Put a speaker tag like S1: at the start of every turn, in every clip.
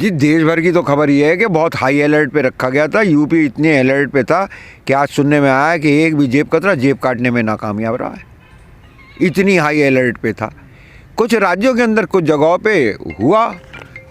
S1: जी देश भर की तो खबर ये है कि बहुत हाई अलर्ट पे रखा गया था। यूपी इतने अलर्ट पे था कि आज सुनने में आया कि एक भी जेब कतरा जेब काटने में नाकामयाब रहा है। इतनी हाई अलर्ट पे था। कुछ राज्यों के अंदर कुछ जगहों पे हुआ,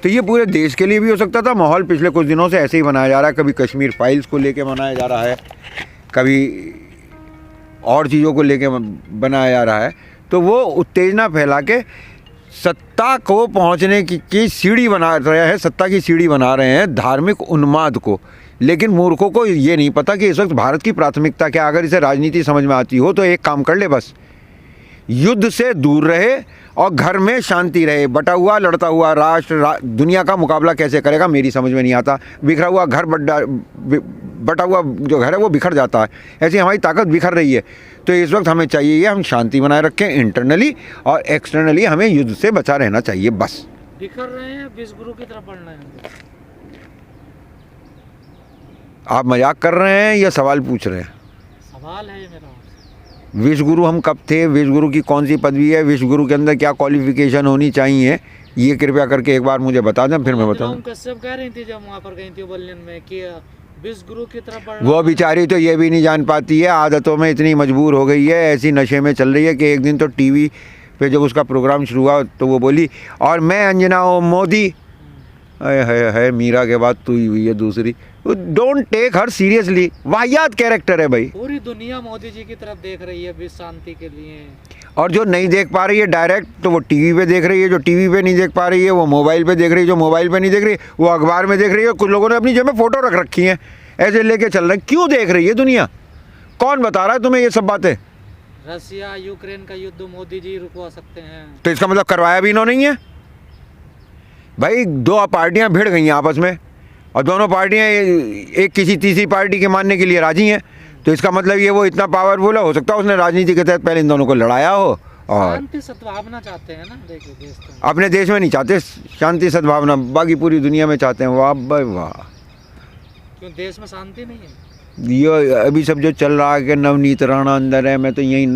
S1: तो ये पूरे देश के लिए भी हो सकता था। माहौल पिछले कुछ दिनों से ऐसे ही बनाया जा रहा है। कभी कश्मीर फाइल्स को लेके बनाया जा रहा है, कभी और चीज़ों को लेके बनाया जा रहा है। तो वो उत्तेजना फैला के सत्ता को पहुंचने की सीढ़ी बना रहे हैं, सत्ता की सीढ़ी बना रहे हैं धार्मिक उन्माद को। लेकिन मूर्खों को ये नहीं पता कि इस वक्त भारत की प्राथमिकता क्या। अगर इसे राजनीति समझ में आती हो तो एक काम कर ले, बस युद्ध से दूर रहे और घर में शांति रहे। बटा हुआ लड़ता हुआ राष्ट्र दुनिया का मुकाबला कैसे करेगा, मेरी समझ में नहीं आता। बिखरा हुआ घर बटा हुआ जो घर है वो बिखर जाता है। ऐसी हमारी ताकत बिखर रही है। तो इस वक्त हमें चाहिए ये, हम शांति बनाए रखें इंटरनली, और एक्सटर्नली हमें युद्ध से बचा रहना चाहिए। बस
S2: बिखर रहे हैं, विश्वगुरु की तरफ बढ़ रहे हैं।
S1: आप मजाक कर रहे हैं या सवाल पूछ रहे हैं?
S2: सवाल है ये मेरा।
S1: विश्वगुरु हम कब थे? विश्वगुरु की कौन सी पदवी है? विश्वगुरु के अंदर क्या क्वालिफिकेशन होनी चाहिए, ये कृपया करके एक बार मुझे बता दें, फिर मैं बताऊँ।
S2: कश्यप कह रही थी जब वहाँ पर गई थी बलियन में कि विश्वगुरु की तरफ बढ़।
S1: वो बेचारी तो ये भी नहीं जान पाती है, आदतों में इतनी मजबूर हो गई है, ऐसी नशे में चल रही है कि एक दिन तो टीवी पे जब उसका प्रोग्राम शुरू हुआ तो वो बोली, और मैं अंजना ओ मोदी। है मीरा के बाद तू ही हुई है दूसरी। Don't take her seriously. वाहियात कैरेक्टर है भाई।
S2: पूरी दुनिया मोदी जी की तरफ देख रही है विश्व शांति के लिए।
S1: और जो नहीं देख पा रही है डायरेक्ट, तो वो टीवी पे देख रही है। जो टीवी पे नहीं देख पा रही है वो मोबाइल पे देख रही है। जो मोबाइल पे नहीं देख रही है वो अखबार में देख रही है। कुछ लोगों ने अपनी जेब में फोटो रख रखी हैं, ऐसे लेके चल रहे हैं। क्यों देख रही है दुनिया? कौन बता रहा है तुम्हें ये सब बातें?
S2: रसिया यूक्रेन का युद्ध मोदी जी रुकवा सकते हैं।
S1: तो इसका मतलब करवाया भी इन्होंने ही है भाई। दो पार्टियां भिड़ गई हैं आपस में, और दोनों पार्टियां एक किसी तीसरी पार्टी के मानने के लिए राजी हैं। तो इसका मतलब ये वो इतना पावरफुल है, हो सकता है उसने राजनीति के तहत पहले इन दोनों को लड़ाया हो। और
S2: शांति सद्भावना चाहते हैं ना, देखिए देश तो।
S1: अपने देश में नहीं चाहते शांति सद्भावना, बाकी पूरी दुनिया में चाहते हैं। वाह भाई वाह।
S2: क्यों देश में शांति नहीं है?
S1: ये अभी सब जो चल रहा है कि नवनीत राणा अंदर है, मैं तो यही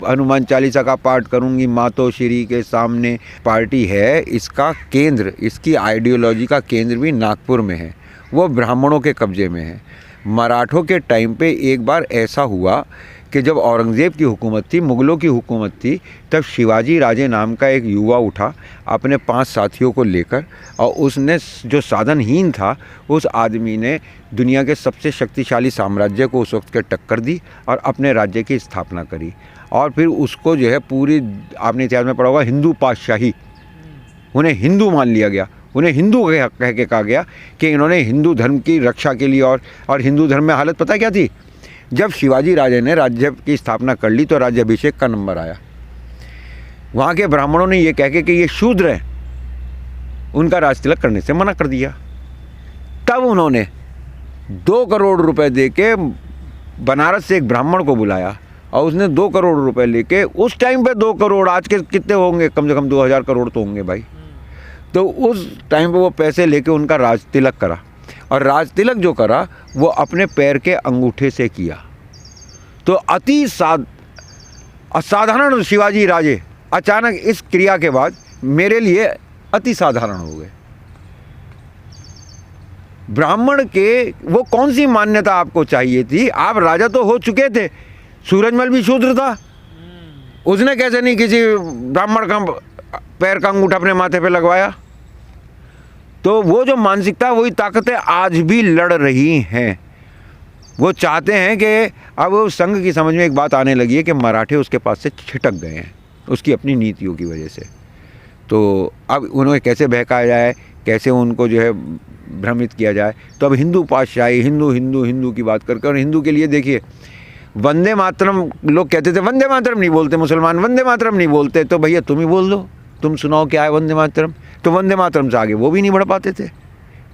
S1: हनुमान चालीसा का पाठ करूंगी मातोश्री के सामने। पार्टी है, इसका केंद्र, इसकी आइडियोलॉजी का केंद्र भी नागपुर में है, वो ब्राह्मणों के कब्जे में है। मराठों के टाइम पे एक बार ऐसा हुआ कि जब औरंगज़ेब की हुकूमत थी, मुग़लों की हुकूमत थी, तब शिवाजी राजे नाम का एक युवा उठा अपने 5 साथियों को लेकर, और उसने जो साधनहीन था उस आदमी ने दुनिया के सबसे शक्तिशाली साम्राज्य को उस वक्त के टक्कर दी और अपने राज्य की स्थापना करी। और फिर उसको जो है पूरी, आपने इतिहास में पढ़ा होगा, हिंदू पातशाही, उन्हें हिंदू मान लिया गया। उन्हें हिंदू कह के कहा गया कि इन्होंने हिंदू धर्म की रक्षा के लिए, और हिंदू धर्म में हालत पता क्या थी? जब शिवाजी राजे ने राज्य की स्थापना कर ली तो राज्याभिषेक का नंबर आया। वहाँ के ब्राह्मणों ने ये कह के कि ये शूद्र हैं, उनका राज तिलक करने से मना कर दिया। तब उन्होंने 2 करोड़ रुपए दे के बनारस से एक ब्राह्मण को बुलाया, और उसने 2 करोड़ रुपए लेके, उस टाइम पे 2 करोड़, आज के कितने होंगे, कम से कम 2000 करोड़ तो होंगे भाई। तो उस टाइम पे वो पैसे लेके उनका राज तिलक करा, और राज तिलक जो करा वो अपने पैर के अंगूठे से किया। तो अति असाधारण शिवाजी राजे अचानक इस क्रिया के बाद मेरे लिए अति साधारण हो गए। ब्राह्मण के वो कौन सी मान्यता आपको चाहिए थी? आप राजा तो हो चुके थे। सूरजमल भी शूद्र था, उसने कैसे नहीं किसी ब्राह्मण का पैर का अंगूठा अपने माथे पे लगवाया? तो वो जो मानसिकता, वही ताकतें आज भी लड़ रही हैं। वो चाहते हैं कि अब उस संघ की समझ में एक बात आने लगी है कि मराठे उसके पास से छिटक गए हैं उसकी अपनी नीतियों की वजह से। तो अब उन्हें कैसे बहकाया जाए, कैसे उनको जो है भ्रमित किया जाए। तो अब हिंदू पातशाही, हिंदू हिंदू हिंदू की बात करके, और हिंदू के लिए देखिए वंदे मातरम, लोग कहते थे वंदे मातरम नहीं बोलते मुसलमान, वंदे मातरम नहीं बोलते, तो भैया तुम ही बोल दो, तुम सुनाओ क्या है वंदे मातरम। तो वंदे मातरम से आगे वो भी नहीं बढ़ पाते थे।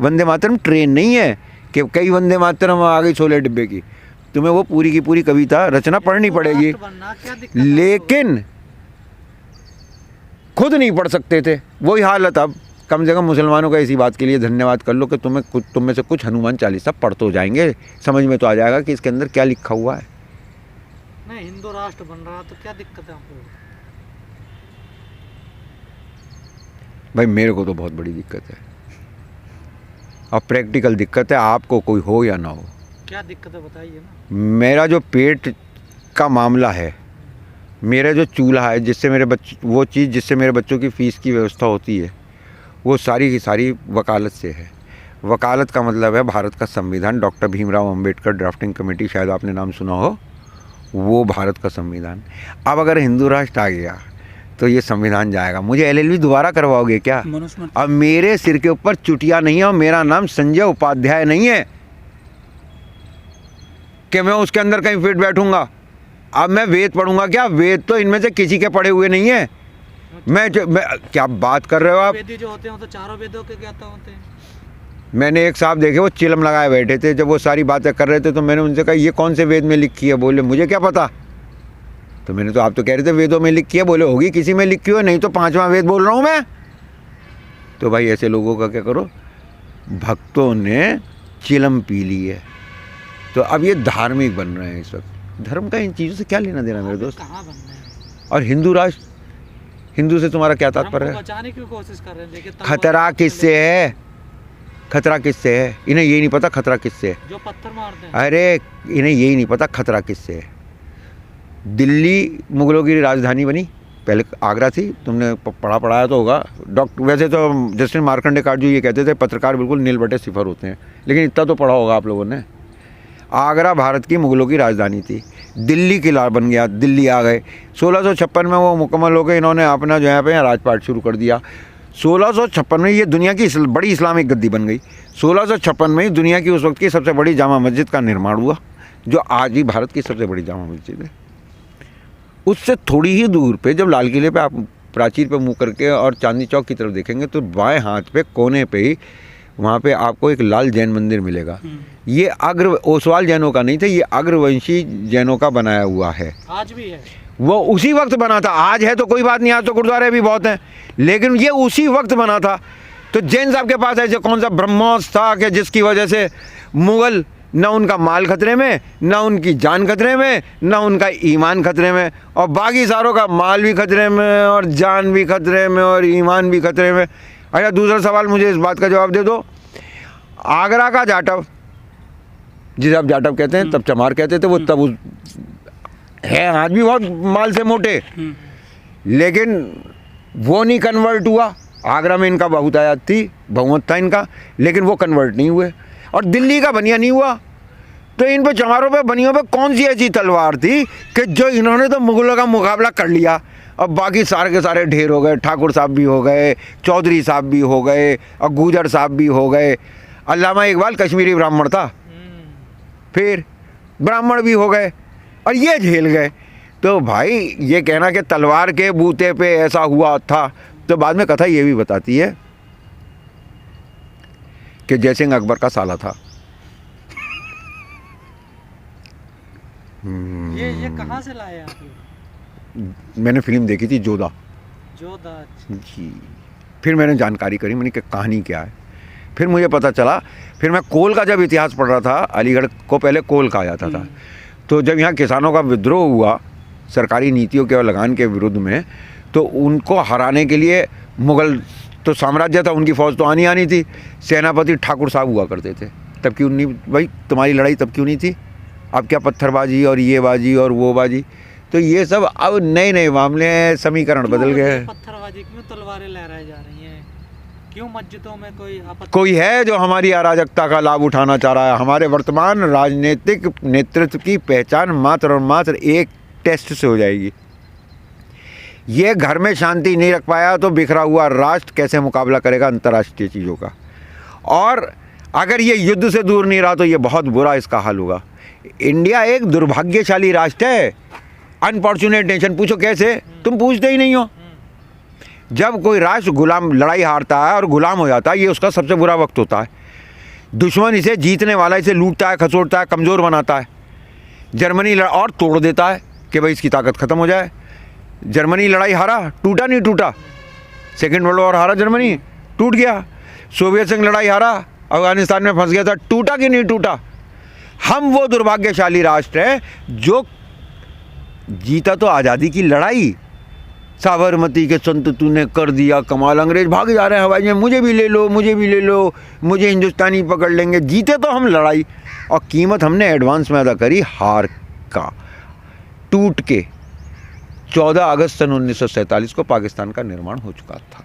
S1: वंदे मातरम ट्रेन नहीं है कि कई वंदे मातरम आ गई 16 डिब्बे की। तुम्हें वो पूरी की पूरी कविता रचना पढ़नी पड़ेगी, लेकिन खुद नहीं पढ़ सकते थे। वही हालत अब कम से कम मुसलमानों का इसी बात के लिए धन्यवाद कर लो कि तुम में से कुछ हनुमान चालीसा पढ़ तो जाएंगे, समझ में तो आ जाएगा कि इसके अंदर क्या लिखा हुआ है।
S2: नहीं, हिंदू राष्ट्र बन रहा तो क्या दिक्कत है आपको?
S1: भाई मेरे को तो बहुत बड़ी दिक्कत है, अब प्रैक्टिकल दिक्कत है, आपको कोई हो या ना हो।
S2: क्या दिक्कत है बताइए ना।
S1: मेरा जो पेट का मामला है, मेरा जो चूल्हा है जिससे मेरे बच्चे, वो चीज़ जिससे मेरे बच्चों की फ़ीस की व्यवस्था होती है, वो सारी की सारी वकालत से है। वकालत का मतलब है भारत का संविधान, doctor Bhimrao Ambedkar drafting committee, शायद आपने नाम सुना हो, वो भारत का संविधान। अब अगर हिंदू राष्ट्र आ गया तो ये संविधान जाएगा। मुझे एलएलबी दोबारा करवाओगे क्या? अब मेरे सिर के ऊपर चुटिया नहीं है और मेरा नाम संजय उपाध्याय नहीं है कि मैं उसके अंदर कहीं फिट बैठूंगा। अब मैं वेद पढ़ूंगा क्या? वेद तो इनमें से किसी के पढ़े हुए नहीं है। मैं क्या बात कर रहे हो आप?
S2: वेद जो होते हैं तो चारों वेदों के ज्ञाता होते हैं।
S1: मैंने एक साहब देखे, वो चिलम लगाए बैठे थे, जब वो सारी बातें कर रहे थे तो मैंने उनसे कहा ये कौन से वेद में लिखी है? बोले मुझे क्या पता। तो मैंने तो, आप तो कह रहे थे वेदों में लिखी है, बोले होगी किसी में लिखी हो, नहीं तो 5वां वेद बोल रहा हूँ मैं। तो भाई ऐसे लोगों का क्या करो, भक्तों ने चिलम पी ली है, तो अब ये धार्मिक बन रहे हैं इस वक्त। धर्म का इन चीज़ों से क्या लेना देना मेरे दोस्त?
S2: कहाँ बन रहे हैं?
S1: और हिंदू राष्ट्र, हिंदू से तुम्हारा क्या तात्पर्य है?
S2: बचाने की कोशिश कर रहे हैं। देखिए
S1: खतरा किससे है? खतरा किससे है? इन्हें यही नहीं पता खतरा किससे है।
S2: जो पत्थर मारते हैं।
S1: अरे इन्हें यही नहीं पता खतरा किससे है। दिल्ली मुगलों की राजधानी बनी, पहले आगरा थी, तुमने पढ़ाया तो होगा। डॉक्टर, वैसे तो जस्टिस मार्कंडे काटजू ये कहते थे पत्रकार बिल्कुल नील बटे सिफर होते हैं, लेकिन इतना तो पढ़ा होगा आप लोगों ने। आगरा भारत की मुगलों की राजधानी थी, दिल्ली किला बन गया, दिल्ली आ गए। 1656 में वो मुकम्मल हो गए, इन्होंने अपना जो है पे राजपाट शुरू कर दिया। 1656 में ये दुनिया की बड़ी इस्लामिक गद्दी बन गई। 1656 में ही दुनिया की उस वक्त की सबसे बड़ी जामा मस्जिद का निर्माण हुआ, जो आज भी भारत की सबसे बड़ी जामा मस्जिद है। उससे थोड़ी ही दूर पे जब लाल किले पे आप प्राचीर पे मुँह करके और चांदनी चौक की तरफ देखेंगे तो बाएं हाथ पे कोने पे ही वहाँ पे आपको एक लाल जैन मंदिर मिलेगा। ये अग्र ओसवाल जैनों का नहीं था, ये अग्रवंशी जैनों का बनाया हुआ है।
S2: आज भी है।
S1: वो उसी वक्त बना था, आज है तो कोई बात नहीं, आज तो गुरुद्वारे भी बहुत हैं, लेकिन ये उसी वक्त बना था। तो जैन साहब के पास ऐसे कौन सा ब्रह्मोस था कि जिसकी वजह से मुग़ल, न उनका माल खतरे में, न उनकी जान खतरे में, न उनका ईमान खतरे में, और बाकी सारों का माल भी खतरे में और जान भी खतरे में और ईमान भी खतरे में। अच्छा, दूसरा सवाल मुझे इस बात का जवाब दे दो, आगरा का जाटव, जिसे आप जाटव कहते हैं, तब चमार कहते थे, वो तब है, आज भी बहुत माल से मोटे, लेकिन वो नहीं कन्वर्ट हुआ। आगरा में इनका बहुत आयात थी, बहुमत था इनका, लेकिन वो कन्वर्ट नहीं हुए। और दिल्ली का बनिया नहीं हुआ। तो इन पे चमारों पे बनियों पे कौन सी ऐसी तलवार थी कि जो इन्होंने तो मुगलों का मुकाबला कर लिया। अब बाकी सारे के सारे ढेर हो गए, ठाकुर साहब भी हो गए, चौधरी साहब भी हो गए, और गुजर साहब भी हो गए। अल्लामा इकबाल कश्मीरी ब्राह्मण था, फिर ब्राह्मण भी हो गए और ये झेल गए। तो भाई ये कहना कि तलवार के बूते पे ऐसा हुआ था, तो बाद में कथा ये भी बताती है कि जयसिंह अकबर का साला था।
S2: ये कहाँ से लाए आप?
S1: मैंने फिल्म देखी थी जोधा
S2: जी।
S1: फिर मैंने जानकारी करी, मैंने कि कहानी क्या है। फिर मुझे पता चला, फिर मैं कोल का जब इतिहास पढ़ रहा था, अलीगढ़ को पहले कोल कहा जाता था, तो जब यहाँ किसानों का विद्रोह हुआ सरकारी नीतियों के और लगान के विरुद्ध में, तो उनको हराने के लिए मुग़ल तो साम्राज्य था, उनकी फ़ौज तो आनी थी, सेनापति ठाकुर साहब हुआ करते थे। तब क्यों नहीं भाई तुम्हारी लड़ाई तब क्यों नहीं थी? अब क्या पत्थरबाजी और ये बाजी और वो बाजी? तो ये सब अब नए नए मामले हैं, समीकरण बदल गए हैं।
S2: पत्थरबाजी क्यों तलवारें लहराई जा रही हैं? क्यों मस्जिदों में
S1: कोई है जो हमारी अराजकता का लाभ उठाना चाह रहा है? हमारे वर्तमान राजनीतिक नेतृत्व की पहचान मात्र और मात्र एक टेस्ट से हो जाएगी। ये घर में शांति नहीं रख पाया तो बिखरा हुआ राष्ट्र कैसे मुकाबला करेगा अंतर्राष्ट्रीय चीज़ों का? और अगर ये युद्ध से दूर नहीं रहा तो ये बहुत बुरा इसका हाल होगा। इंडिया एक दुर्भाग्यशाली राष्ट्र है, अनफॉर्चुनेट नेशन। पूछो कैसे? तुम पूछते ही नहीं हो। जब कोई राष्ट्र गुलाम लड़ाई हारता है और गुलाम हो जाता है, ये उसका सबसे बुरा वक्त होता है। दुश्मन इसे जीतने वाला इसे लूटता है, खसोटता है, कमज़ोर बनाता है। जर्मनी और तोड़ देता है कि भाई इसकी ताकत ख़त्म हो जाए। जर्मनी लड़ाई हारा, टूटा नहीं टूटा। सेकेंड वर्ल्ड वॉर हारा, जर्मनी टूट गया। सोवियत संघ लड़ाई हारा, अफगानिस्तान में फंस गया था, टूटा कि नहीं टूटा? हम वो दुर्भाग्यशाली राष्ट्र है जो जीता तो आज़ादी की लड़ाई, साबरमती के संत तूने कर दिया कमाल, अंग्रेज भाग जा रहे हैं हवाई में, मुझे भी ले लो, मुझे भी ले लो, मुझे हिंदुस्तानी पकड़ लेंगे। जीते तो हम लड़ाई, और कीमत हमने एडवांस में अदा करी हार का। टूट के 14 अगस्त सन 1947 को पाकिस्तान का निर्माण हो चुका था।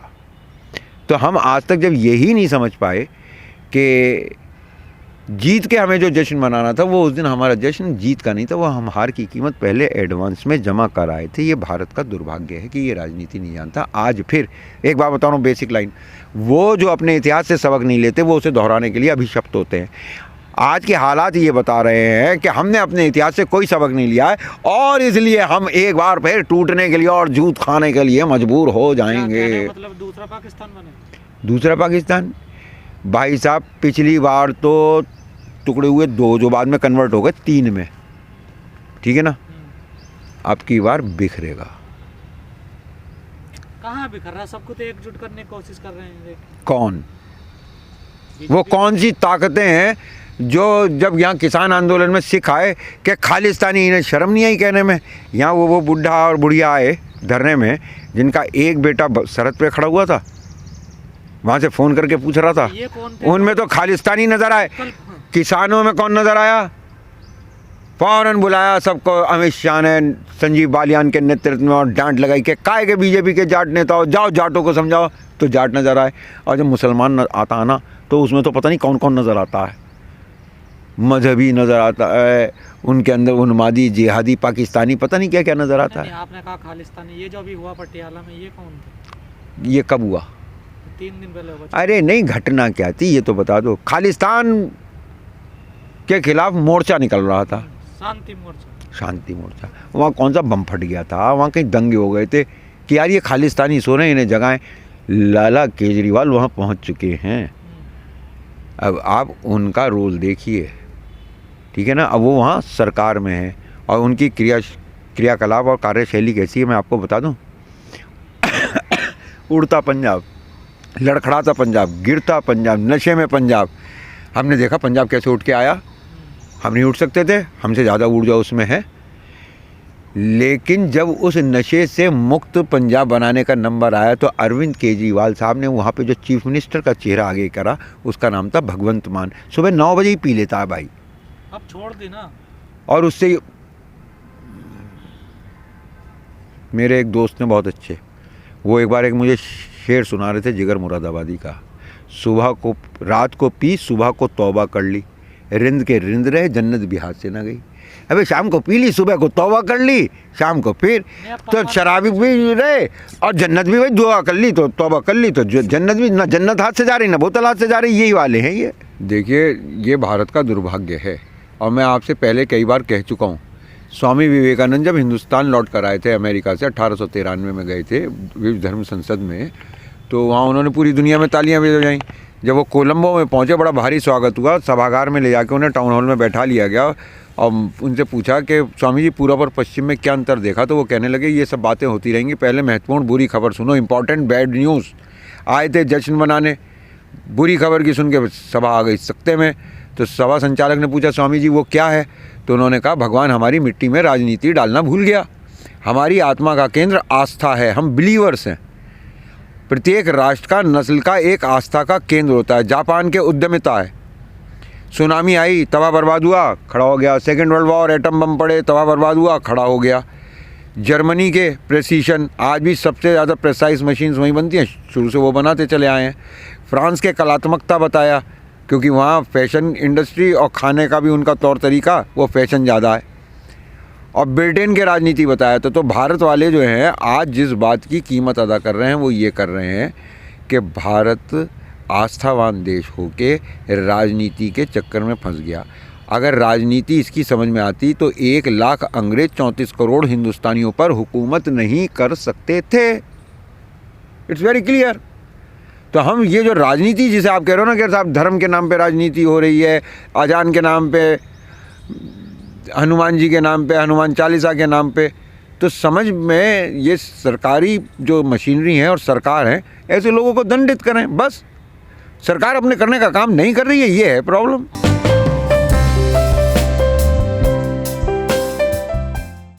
S1: तो हम आज तक जब यही नहीं समझ पाए कि जीत के हमें जो जश्न मनाना था, वो उस दिन हमारा जश्न जीत का नहीं था, वो हम हार की कीमत पहले एडवांस में जमा कराए थे। ये भारत का दुर्भाग्य है कि ये राजनीति नहीं जानता। आज फिर एक बात बता रहा हूँ, बेसिक लाइन, वो जो अपने इतिहास से सबक नहीं लेते वो उसे दोहराने के लिए अभिशप्त होते हैं। आज के हालात ये बता रहे हैं कि हमने अपने इतिहास से कोई सबक नहीं लिया है, और इसलिए हम एक बार फिर टूटने के लिए और जूत खाने के लिए मजबूर हो जाएंगे।
S2: मतलब दूसरा पाकिस्तान बने।
S1: दूसरा पाकिस्तान भाई साहब, पिछली बार तो टुकड़े हुए 2 जो बाद में कन्वर्ट हो गए 3 में, ठीक है ना। अब की बार बिखरेगा।
S2: कहाँ बिखर रहा, सबको तो एकजुट करने की कोशिश कर रहे हैं।
S1: कौन, वो कौन सी ताकतें हैं जो जब यहाँ किसान आंदोलन में सिख आए कि खालिस्तानी, इन्हें शर्म नहीं आई कहने में। यहाँ वो बुढ़ा और बुढ़िया आए धरने में, जिनका एक बेटा सरहद पे खड़ा हुआ था, वहाँ से फ़ोन करके पूछ रहा था, उनमें तो खालिस्तानी नज़र आए। किसानों में कौन नज़र आया? फ़ौरन बुलाया सबको अमित शाह ने, संजीव बालियान के नेतृत्व में, और डांट लगाई कि काय के बीजेपी के जाट नेता हो, जाओ जाटों को समझाओ। तो जाट नज़र आए। और जब मुसलमान आता है ना, तो उसमें तो पता नहीं कौन कौन नज़र आता है। मजहबी नज़र आता है, उनके अंदर उन्मादी, जिहादी, पाकिस्तानी, पता नहीं क्या क्या नज़र आता है।
S2: आपने कहा खालिस्तानी, ये जो अभी हुआ पटियाला में, ये कौन था?
S1: ये कब हुआ?
S2: 3 दिन पहले हुआ।
S1: अरे नहीं, घटना क्या थी ये तो बता दो। खालिस्तान के खिलाफ मोर्चा निकल रहा था,
S2: शांति मोर्चा।
S1: शांति मोर्चा। वहाँ कौन सा बम फट गया था, वहाँ कहीं दंगे हो गए थे कि यार ये खालिस्तानी सो रहे हैं, इन्हें जगाएं। लाला केजरीवाल वहाँ पहुँच चुके हैं। अब आप उनका रोल देखिए, ठीक है ना। अब वो वहाँ सरकार में है, और उनकी क्रियाकलाप और कार्यशैली कैसी है मैं आपको बता दूँ। उड़ता पंजाब, लड़खड़ाता पंजाब, गिरता पंजाब, नशे में पंजाब। हमने देखा पंजाब कैसे उठ के आया। हम नहीं उठ सकते थे, हमसे ज़्यादा ऊर्जा उसमें है। लेकिन जब उस नशे से मुक्त पंजाब बनाने का नंबर आया, तो अरविंद केजरीवाल साहब ने वहाँ पे जो चीफ मिनिस्टर का चेहरा आगे करा, उसका नाम था भगवंत मान। सुबह 9 बजे ही पी लेता है भाई।
S2: अब छोड़ दी ना। और
S1: उससे मेरे एक दोस्त ने बहुत अच्छे, वो एक बार एक मुझे शेर सुना रहे थे जिगर मुरादाबादी का। सुबह को, रात को पी, सुबह को तौबा कर ली, रिंद के रिंद रहे, जन्नत भी हाथ से ना गई। अबे शाम को पी ली, सुबह को तौबा कर ली, शाम को फिर तो शराबी भी रहे और जन्नत भी, भाई दुआ कर ली तो तौबा कर ली तो जन्नत भी, ना जन्नत हाथ से जा रही ना बोतल हाथ से जा रही, यही वाले हैं ये। देखिए, ये भारत का दुर्भाग्य है, और मैं आपसे पहले कई बार कह चुका हूँ। स्वामी विवेकानंद जब हिंदुस्तान लौट कर आए थे अमेरिका से, 1893 में गए थे विश्व धर्म संसद में, तो वहाँ उन्होंने पूरी दुनिया में तालियां बजाईं। जब वो कोलंबो में पहुँचे, बड़ा भारी स्वागत हुआ। सभागार में ले जाके उन्हें टाउन हॉल में बैठा लिया गया, और उनसे पूछा कि स्वामी जी पूर्व और पश्चिम में क्या अंतर देखा। तो वो कहने लगे, ये सब बातें होती रहेंगी, पहले महत्वपूर्ण बुरी खबर सुनो, इंपॉर्टेंट बैड न्यूज़। आए थे जश्न मनाने, बुरी खबर की सुन के सभा आ गई सख्ते में। तो सभा संचालक ने पूछा, स्वामी जी वो क्या है? तो उन्होंने कहा, भगवान हमारी मिट्टी में राजनीति डालना भूल गया। हमारी आत्मा का केंद्र आस्था है, हम बिलीवर्स हैं। प्रत्येक राष्ट्र का, नस्ल का एक आस्था का केंद्र होता है। जापान के उद्यमिता है। सुनामी आई, तबाह बर्बाद हुआ, खड़ा हो गया। Second world war, atom bomb पड़े, तबाह बर्बाद हुआ, खड़ा हो गया। जर्मनी के प्रेसिशन, आज भी सबसे ज़्यादा प्रेसाइज मशीन्स वहीं बनती हैं, शुरू से वो बनाते चले आए हैं। फ्रांस के कलात्मकता बताया, क्योंकि वहाँ फैशन इंडस्ट्री और खाने का भी उनका तौर तरीका, वो फैशन ज़्यादा है। और ब्रिटेन के राजनीति बताया। तो भारत वाले जो हैं, आज जिस बात की कीमत अदा कर रहे हैं, वो ये कर रहे हैं कि भारत आस्थावान देश होके राजनीति के चक्कर में फंस गया। अगर राजनीति इसकी समझ में आती तो 1 लाख अंग्रेज 34 करोड़ हिंदुस्तानियों पर हुकूमत नहीं कर सकते थे। It's very clear. तो हम ये जो राजनीति जिसे आप कह रहे हो ना कि साहब धर्म के नाम पे राजनीति हो रही है, अजान के नाम पे, हनुमान जी के नाम पे, हनुमान चालीसा के नाम पे, तो समझ में ये सरकारी जो मशीनरी है और सरकार है, ऐसे लोगों को दंडित करें। बस सरकार अपने करने का काम नहीं कर रही है, ये है प्रॉब्लम।